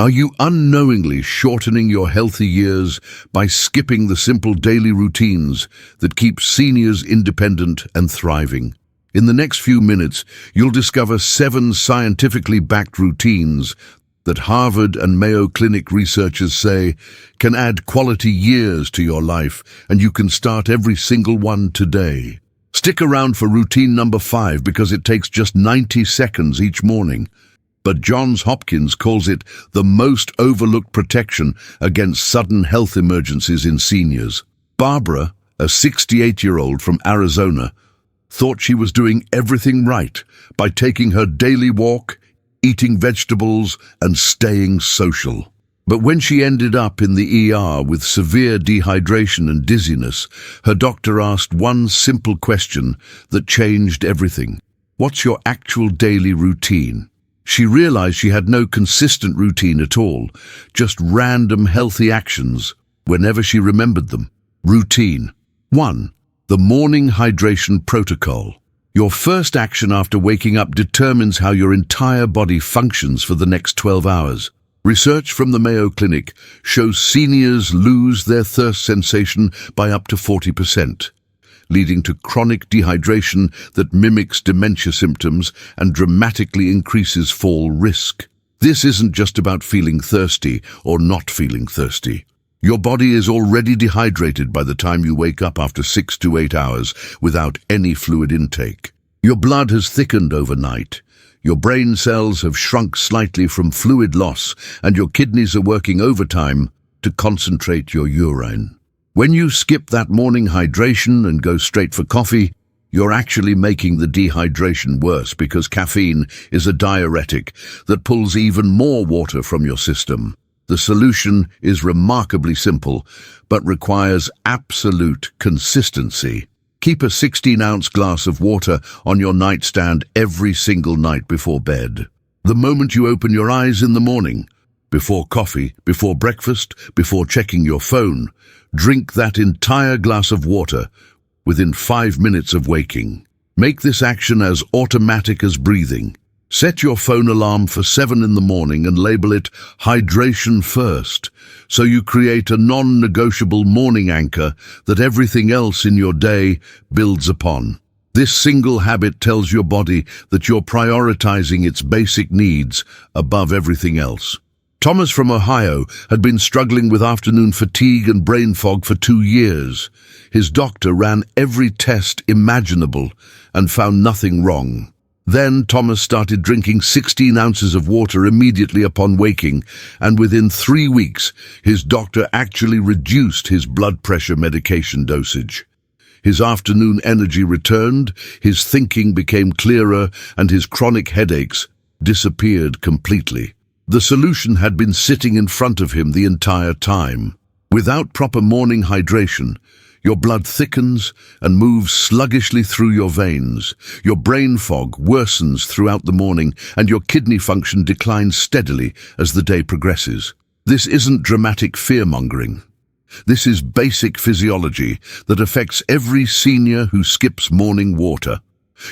Are you unknowingly shortening your healthy years by skipping the simple daily routines that keep seniors independent and thriving? In the next few minutes, you'll discover 7 scientifically backed routines that Harvard and Mayo Clinic researchers say can add quality years to your life, and you can start every single one today. Stick around for routine number 5 because it takes just 90 seconds each morning. But Johns Hopkins calls it the most overlooked protection against sudden health emergencies in seniors. Barbara, a 68-year-old from Arizona, thought she was doing everything right by taking her daily walk, eating vegetables, and staying social. But when she ended up in the ER with severe dehydration and dizziness, her doctor asked one simple question that changed everything. What's your actual daily routine? She realized she had no consistent routine at all, just random healthy actions whenever she remembered them. Routine. 1. The morning hydration protocol. Your first action after waking up determines how your entire body functions for the next 12 hours. Research from the Mayo Clinic shows seniors lose their thirst sensation by up to 40%. Leading to chronic dehydration that mimics dementia symptoms and dramatically increases fall risk. This isn't just about feeling thirsty or not feeling thirsty. Your body is already dehydrated by the time you wake up after 6 to 8 hours without any fluid intake. Your blood has thickened overnight. Your brain cells have shrunk slightly from fluid loss, and your kidneys are working overtime to concentrate your urine. When you skip that morning hydration and go straight for coffee, you're actually making the dehydration worse because caffeine is a diuretic that pulls even more water from your system. The solution is remarkably simple, but requires absolute consistency. Keep a 16-ounce glass of water on your nightstand every single night before bed. The moment you open your eyes in the morning, before coffee, before breakfast, before checking your phone, drink that entire glass of water within 5 minutes of waking. Make this action as automatic as breathing. Set your phone alarm for 7 in the morning and label it hydration first, so you create a non-negotiable morning anchor that everything else in your day builds upon. This single habit tells your body that you're prioritizing its basic needs above everything else. Thomas from Ohio had been struggling with afternoon fatigue and brain fog for 2 years. His doctor ran every test imaginable and found nothing wrong. Then Thomas started drinking 16 ounces of water immediately upon waking, and within 3 weeks, his doctor actually reduced his blood pressure medication dosage. His afternoon energy returned, his thinking became clearer, and his chronic headaches disappeared completely. The solution had been sitting in front of him the entire time. Without proper morning hydration, your blood thickens and moves sluggishly through your veins. Your brain fog worsens throughout the morning, and your kidney function declines steadily as the day progresses. This isn't dramatic fear-mongering. This is basic physiology that affects every senior who skips morning water.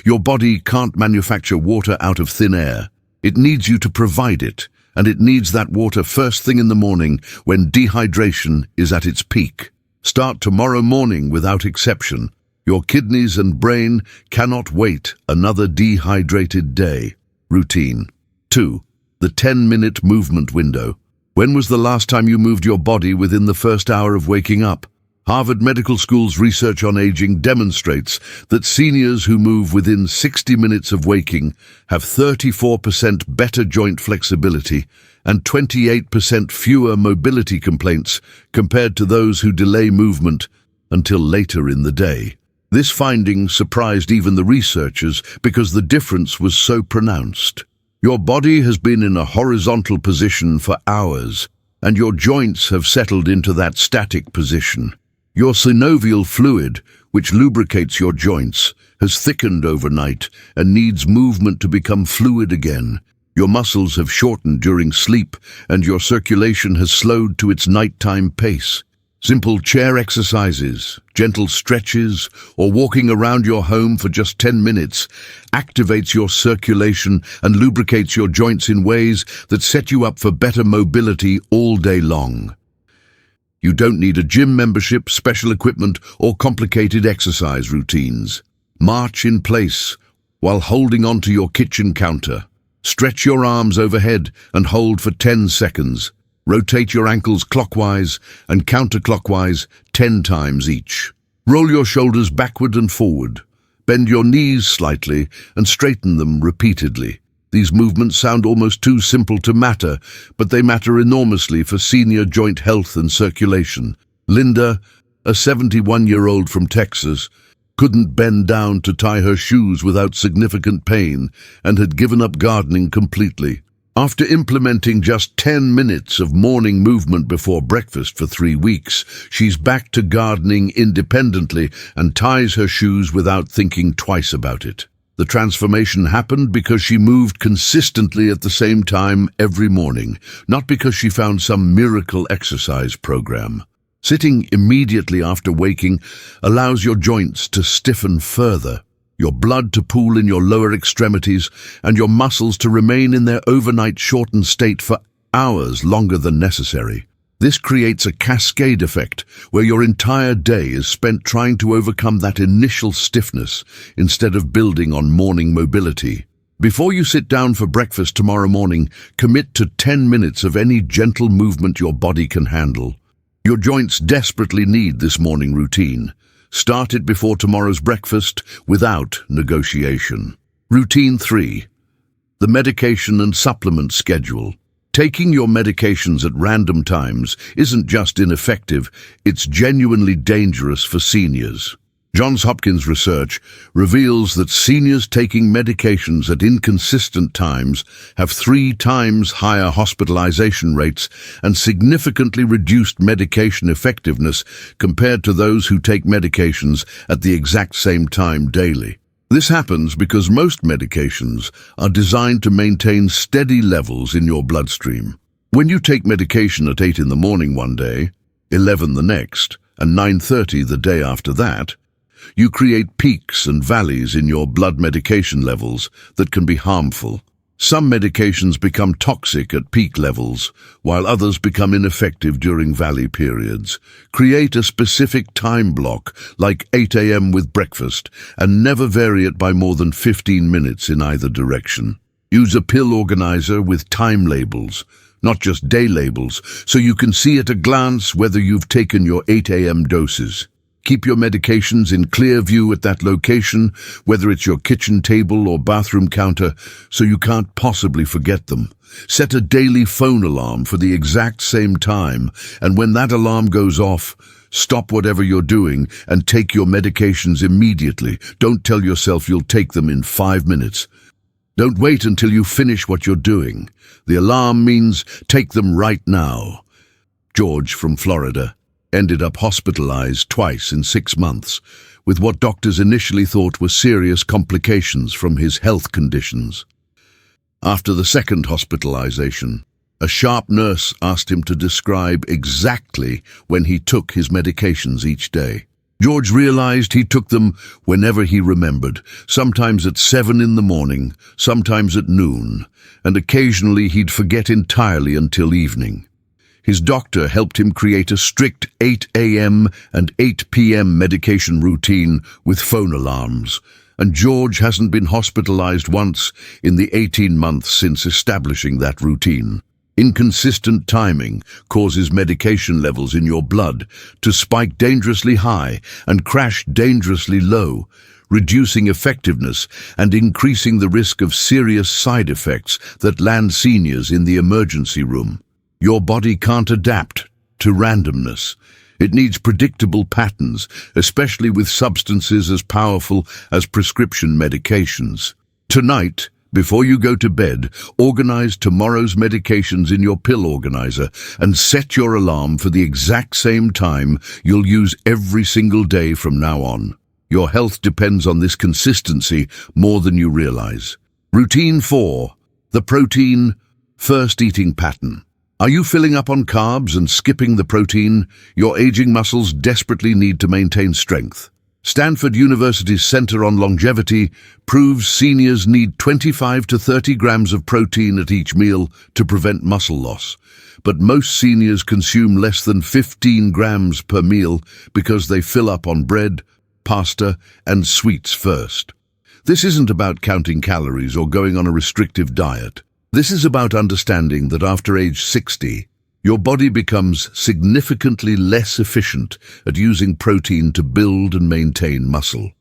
Your body can't manufacture water out of thin air. It needs you to provide it, and it needs that water first thing in the morning when dehydration is at its peak. Start tomorrow morning without exception. Your kidneys and brain cannot wait another dehydrated day. Routine. 2. The 10-minute movement window. When was the last time you moved your body within the first hour of waking up? Harvard Medical School's research on aging demonstrates that seniors who move within 60 minutes of waking have 34% better joint flexibility and 28% fewer mobility complaints compared to those who delay movement until later in the day. This finding surprised even the researchers because the difference was so pronounced. Your body has been in a horizontal position for hours, and your joints have settled into that static position. Your synovial fluid, which lubricates your joints, has thickened overnight and needs movement to become fluid again. Your muscles have shortened during sleep, and your circulation has slowed to its nighttime pace. Simple chair exercises, gentle stretches, or walking around your home for just 10 minutes activates your circulation and lubricates your joints in ways that set you up for better mobility all day long. You don't need a gym membership, special equipment, or complicated exercise routines. March in place while holding onto your kitchen counter. Stretch your arms overhead and hold for 10 seconds. Rotate your ankles clockwise and counterclockwise 10 times each. Roll your shoulders backward and forward. Bend your knees slightly and straighten them repeatedly. These movements sound almost too simple to matter, but they matter enormously for senior joint health and circulation. Linda, a 71-year-old from Texas, couldn't bend down to tie her shoes without significant pain and had given up gardening completely. After implementing just 10 minutes of morning movement before breakfast for 3 weeks, she's back to gardening independently and ties her shoes without thinking twice about it. The transformation happened because she moved consistently at the same time every morning, not because she found some miracle exercise program. Sitting immediately after waking allows your joints to stiffen further, your blood to pool in your lower extremities, and your muscles to remain in their overnight shortened state for hours longer than necessary. This creates a cascade effect where your entire day is spent trying to overcome that initial stiffness instead of building on morning mobility. Before you sit down for breakfast tomorrow morning, commit to 10 minutes of any gentle movement your body can handle. Your joints desperately need this morning routine. Start it before tomorrow's breakfast without negotiation. Routine 3. The medication and supplement schedule. Taking your medications at random times isn't just ineffective, it's genuinely dangerous for seniors. Johns Hopkins research reveals that seniors taking medications at inconsistent times have 3 times higher hospitalization rates and significantly reduced medication effectiveness compared to those who take medications at the exact same time daily. This happens because most medications are designed to maintain steady levels in your bloodstream. When you take medication at 8 in the morning one day, 11 the next, and 9:30 the day after that, you create peaks and valleys in your blood medication levels that can be harmful. Some medications become toxic at peak levels, while others become ineffective during valley periods. Create a specific time block, like 8 a.m. with breakfast, and never vary it by more than 15 minutes in either direction. Use a pill organizer with time labels, not just day labels, so you can see at a glance whether you've taken your 8 a.m. doses. Keep your medications in clear view at that location, whether it's your kitchen table or bathroom counter, so you can't possibly forget them. Set a daily phone alarm for the exact same time, and when that alarm goes off, stop whatever you're doing and take your medications immediately. Don't tell yourself you'll take them in 5 minutes. Don't wait until you finish what you're doing. The alarm means take them right now. George from Florida ended up hospitalized twice in 6 months, with what doctors initially thought were serious complications from his health conditions. After the second hospitalization, a sharp nurse asked him to describe exactly when he took his medications each day. George realized he took them whenever he remembered, sometimes at 7 in the morning, sometimes at noon, and occasionally he'd forget entirely until evening. His doctor helped him create a strict 8 a.m. and 8 p.m. medication routine with phone alarms, and George hasn't been hospitalized once in the 18 months since establishing that routine. Inconsistent timing causes medication levels in your blood to spike dangerously high and crash dangerously low, reducing effectiveness and increasing the risk of serious side effects that land seniors in the emergency room. Your body can't adapt to randomness. It needs predictable patterns, especially with substances as powerful as prescription medications. Tonight, before you go to bed, organize tomorrow's medications in your pill organizer and set your alarm for the exact same time you'll use every single day from now on. Your health depends on this consistency more than you realize. Routine 4. The protein first eating pattern. Are you filling up on carbs and skipping the protein? Your aging muscles desperately need to maintain strength. Stanford University's Center on Longevity proves seniors need 25 to 30 grams of protein at each meal to prevent muscle loss. But most seniors consume less than 15 grams per meal because they fill up on bread, pasta, and sweets first. This isn't about counting calories or going on a restrictive diet. This is about understanding that after age 60, your body becomes significantly less efficient at using protein to build and maintain muscle.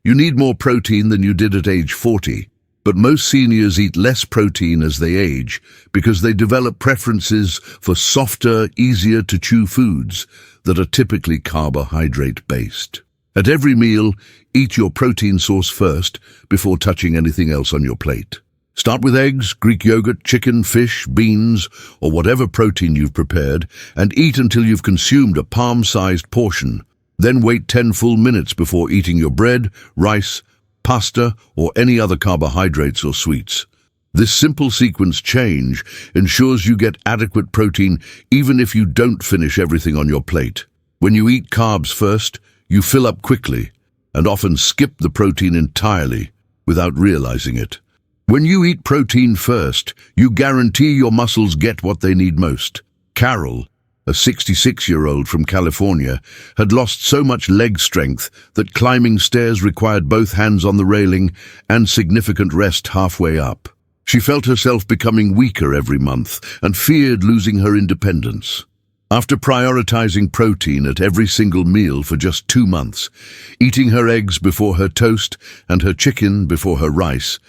You need more protein than you did at age 40, but most seniors eat less protein as they age because they develop preferences for softer, easier-to-chew foods that are typically carbohydrate-based. At every meal, eat your protein source first before touching anything else on your plate. Start with eggs, Greek yogurt, chicken, fish, beans, or whatever protein you've prepared, and eat until you've consumed a palm-sized portion. Then wait 10 full minutes before eating your bread, rice, pasta, or any other carbohydrates or sweets. This simple sequence change ensures you get adequate protein even if you don't finish everything on your plate. When you eat carbs first, you fill up quickly and often skip the protein entirely without realizing it. When you eat protein first, you guarantee your muscles get what they need most. Carol, a 66-year-old from California, had lost so much leg strength that climbing stairs required both hands on the railing and significant rest halfway up. She felt herself becoming weaker every month and feared losing her independence. After prioritizing protein at every single meal for just 2 months, eating her eggs before her toast and her chicken before her rice,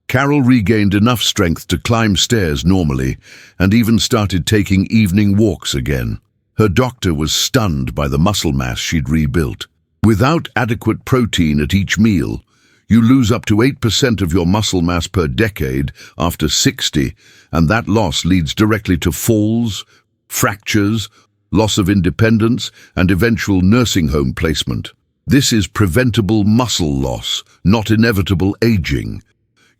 Carol regained enough strength to climb stairs normally and even started taking evening walks again. Her doctor was stunned by the muscle mass she'd rebuilt. Without adequate protein at each meal, you lose up to 8% of your muscle mass per decade after 60, and that loss leads directly to falls, fractures, loss of independence, and eventual nursing home placement. This is preventable muscle loss, not inevitable aging.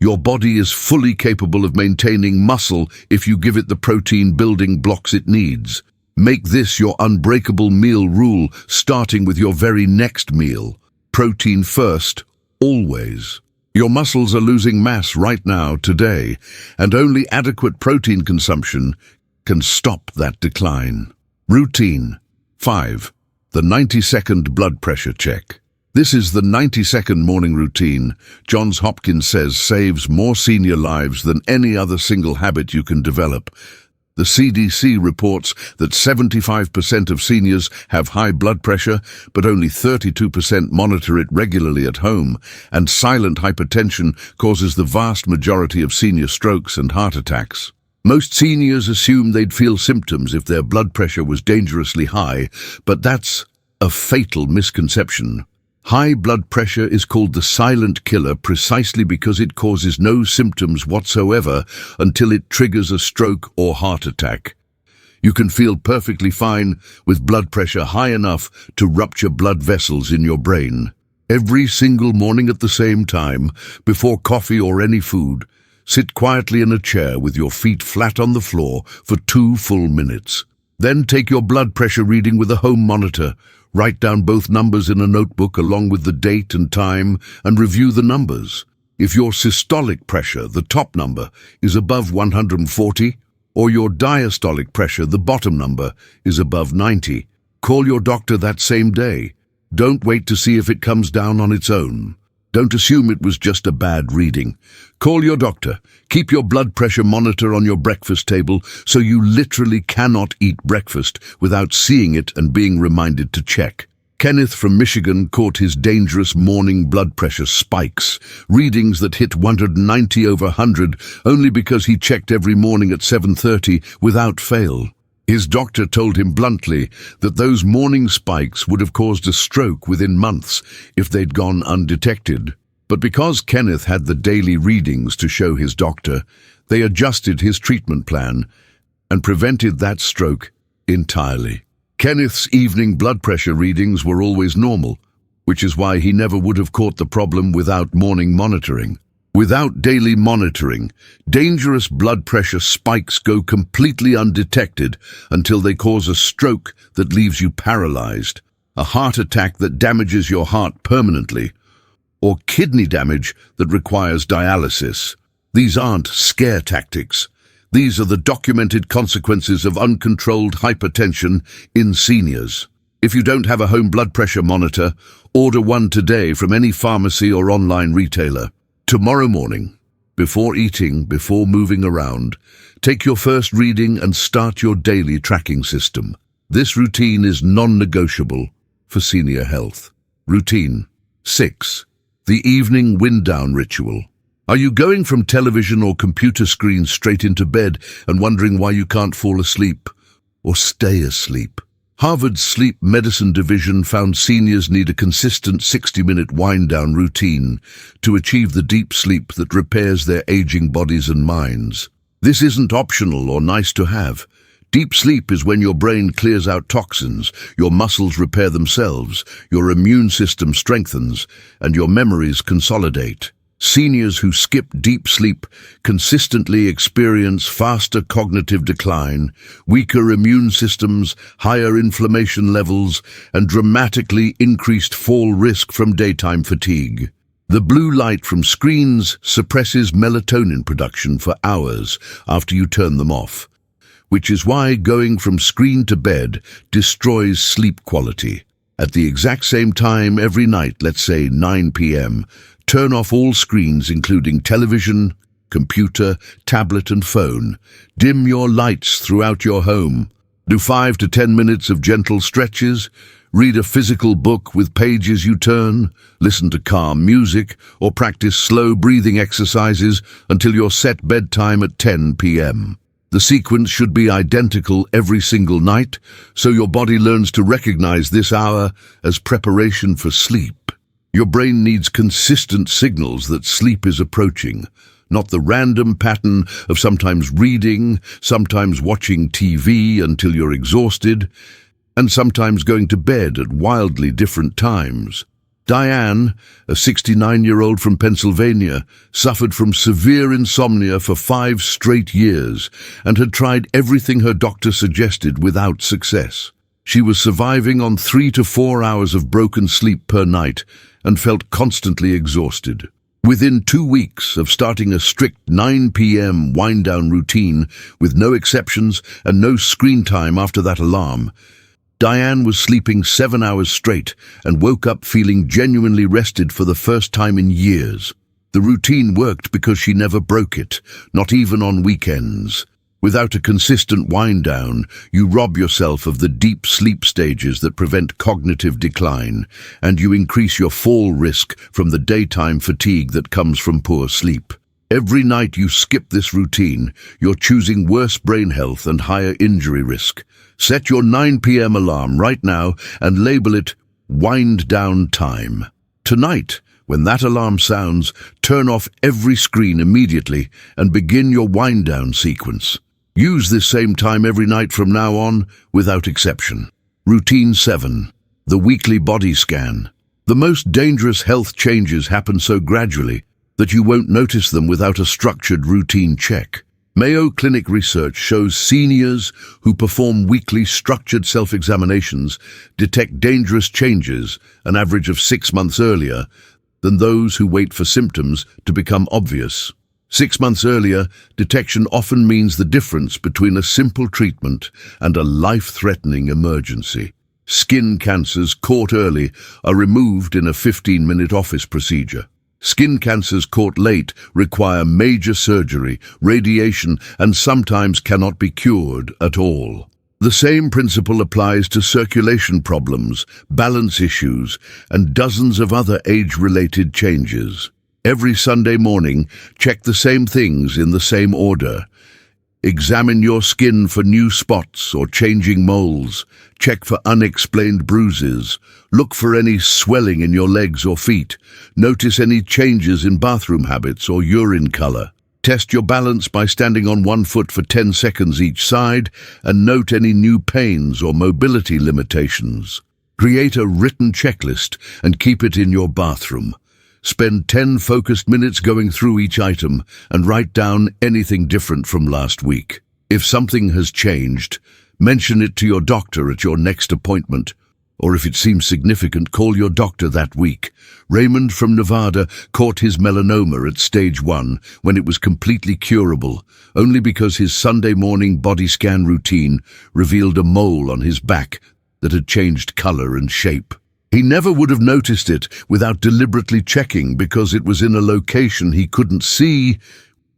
Your body is fully capable of maintaining muscle if you give it the protein-building blocks it needs. Make this your unbreakable meal rule, starting with your very next meal. Protein first, always. Your muscles are losing mass right now, today, and only adequate protein consumption can stop that decline. Routine 5. The 90-second blood pressure check. This is the 90-second morning routine Johns Hopkins says saves more senior lives than any other single habit you can develop. The CDC reports that 75% of seniors have high blood pressure, but only 32% monitor it regularly at home, and silent hypertension causes the vast majority of senior strokes and heart attacks. Most seniors assume they'd feel symptoms if their blood pressure was dangerously high, but that's a fatal misconception. High blood pressure is called the silent killer precisely because it causes no symptoms whatsoever until it triggers a stroke or heart attack. You can feel perfectly fine with blood pressure high enough to rupture blood vessels in your brain. Every single morning at the same time, before coffee or any food, sit quietly in a chair with your feet flat on the floor for 2 full minutes. Then take your blood pressure reading with a home monitor. Write down both numbers in a notebook along with the date and time and review the numbers. If your systolic pressure, the top number, is above 140, or your diastolic pressure, the bottom number, is above 90, call your doctor that same day. Don't wait to see if it comes down on its own. Don't assume it was just a bad reading. Call your doctor. Keep your blood pressure monitor on your breakfast table so you literally cannot eat breakfast without seeing it and being reminded to check. Kenneth from Michigan caught his dangerous morning blood pressure spikes, readings that hit 190 over 100 only because he checked every morning at 7:30 without fail. His doctor told him bluntly that those morning spikes would have caused a stroke within months if they'd gone undetected. But because Kenneth had the daily readings to show his doctor, they adjusted his treatment plan and prevented that stroke entirely. Kenneth's evening blood pressure readings were always normal, which is why he never would have caught the problem without morning monitoring. Without daily monitoring, dangerous blood pressure spikes go completely undetected until they cause a stroke that leaves you paralyzed, a heart attack that damages your heart permanently, or kidney damage that requires dialysis. These aren't scare tactics. These are the documented consequences of uncontrolled hypertension in seniors. If you don't have a home blood pressure monitor, order one today from any pharmacy or online retailer. Tomorrow morning, before eating, before moving around, take your first reading and start your daily tracking system. This routine is non-negotiable for Senior Health. Routine 6. The evening wind-down ritual. Are you going from television or computer screens straight into bed and wondering why you can't fall asleep or stay asleep? Harvard's Sleep Medicine Division found seniors need a consistent 60-minute wind-down routine to achieve the deep sleep that repairs their aging bodies and minds. This isn't optional or nice to have. Deep sleep is when your brain clears out toxins, your muscles repair themselves, your immune system strengthens, and your memories consolidate. Seniors who skip deep sleep consistently experience faster cognitive decline, weaker immune systems, higher inflammation levels, and dramatically increased fall risk from daytime fatigue. The blue light from screens suppresses melatonin production for hours after you turn them off, which is why going from screen to bed destroys sleep quality. At the exact same time every night, let's say 9 p.m., turn off all screens including television, computer, tablet and phone. Dim your lights throughout your home. Do 5 to 10 minutes of gentle stretches. Read a physical book with pages you turn. Listen to calm music or practice slow breathing exercises until your set bedtime at 10 p.m. The sequence should be identical every single night, so your body learns to recognize this hour as preparation for sleep. Your brain needs consistent signals that sleep is approaching, not the random pattern of sometimes reading, sometimes watching TV until you're exhausted, and sometimes going to bed at wildly different times. Diane, a 69-year-old from Pennsylvania, suffered from severe insomnia for 5 straight years and had tried everything her doctor suggested without success. She was surviving on 3 to 4 hours of broken sleep per night and felt constantly exhausted. Within 2 weeks of starting a strict 9 p.m. wind-down routine with no exceptions and no screen time after that alarm, Diane was sleeping 7 hours straight and woke up feeling genuinely rested for the first time in years. The routine worked because she never broke it, not even on weekends. Without a consistent wind-down, you rob yourself of the deep sleep stages that prevent cognitive decline, and you increase your fall risk from the daytime fatigue that comes from poor sleep. Every night you skip this routine, you're choosing worse brain health and higher injury risk. Set your 9 p.m. alarm right now and label it wind-down time. Tonight, when that alarm sounds, turn off every screen immediately and begin your wind-down sequence. Use this same time every night from now on, without exception. Routine 7. The weekly body scan. The most dangerous health changes happen so gradually that you won't notice them without a structured routine check. Mayo Clinic research shows seniors who perform weekly structured self-examinations detect dangerous changes an average of 6 months earlier than those who wait for symptoms to become obvious. 6 months earlier, detection often means the difference between a simple treatment and a life-threatening emergency. Skin cancers caught early are removed in a 15-minute office procedure. Skin cancers caught late require major surgery, radiation, and sometimes cannot be cured at all. The same principle applies to circulation problems, balance issues, and dozens of other age-related changes. Every Sunday morning, check the same things in the same order. Examine your skin for new spots or changing moles. Check for unexplained bruises. Look for any swelling in your legs or feet. Notice any changes in bathroom habits or urine color. Test your balance by standing on one foot for 10 seconds each side and note any new pains or mobility limitations. Create a written checklist and keep it in your bathroom. Spend 10 focused minutes going through each item and write down anything different from last week. If something has changed, mention it to your doctor at your next appointment, or if it seems significant, call your doctor that week. Raymond from Nevada caught his melanoma at stage 1 when it was completely curable, only because his Sunday morning body scan routine revealed a mole on his back that had changed color and shape. He never would have noticed it without deliberately checking because it was in a location he couldn't see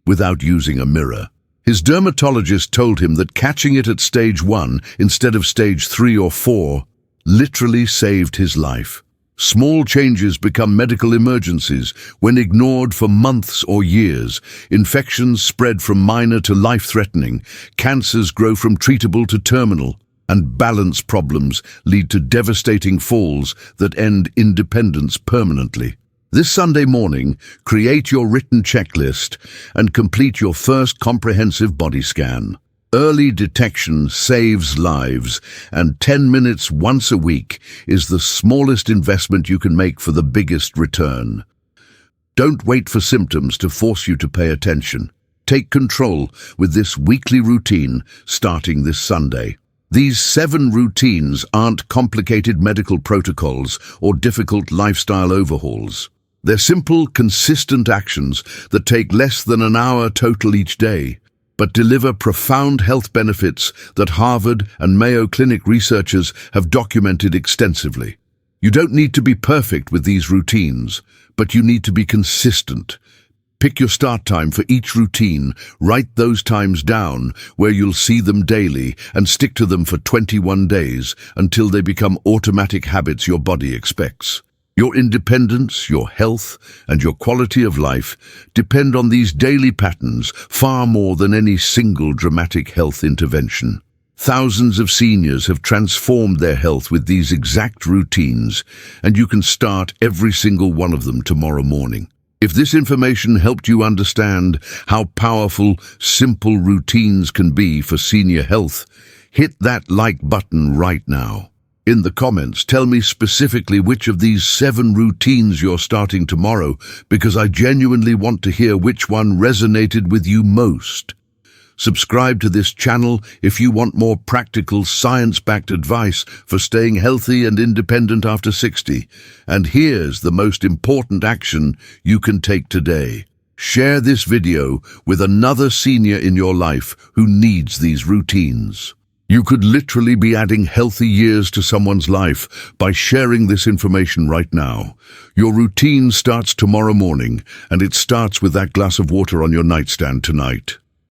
without using a mirror. His dermatologist told him that catching it at stage 1 instead of stage 3 or 4 literally saved his life. Small changes become medical emergencies when ignored for months or years. Infections spread from minor to life-threatening. Cancers grow from treatable to terminal. And balance problems lead to devastating falls that end independence permanently. This Sunday morning, create your written checklist and complete your first comprehensive body scan. Early detection saves lives, and 10 minutes once a week is the smallest investment you can make for the biggest return. Don't wait for symptoms to force you to pay attention. Take control with this weekly routine starting this Sunday. These 7 routines aren't complicated medical protocols or difficult lifestyle overhauls. They're simple, consistent actions that take less than an hour total each day, but deliver profound health benefits that Harvard and Mayo Clinic researchers have documented extensively. You don't need to be perfect with these routines, but you need to be consistent. Pick your start time for each routine, write those times down where you'll see them daily, and stick to them for 21 days until they become automatic habits your body expects. Your independence, your health, and your quality of life depend on these daily patterns far more than any single dramatic health intervention. Thousands of seniors have transformed their health with these exact routines, and you can start every single one of them tomorrow morning. If this information helped you understand how powerful, simple routines can be for senior health, hit that like button right now. In the comments, tell me specifically which of these 7 routines you're starting tomorrow, because I genuinely want to hear which one resonated with you most. Subscribe to this channel if you want more practical, science-backed advice for staying healthy and independent after 60. And here's the most important action you can take today. Share this video with another senior in your life who needs these routines. You could literally be adding healthy years to someone's life by sharing this information right now. Your routine starts tomorrow morning, and it starts with that glass of water on your nightstand tonight.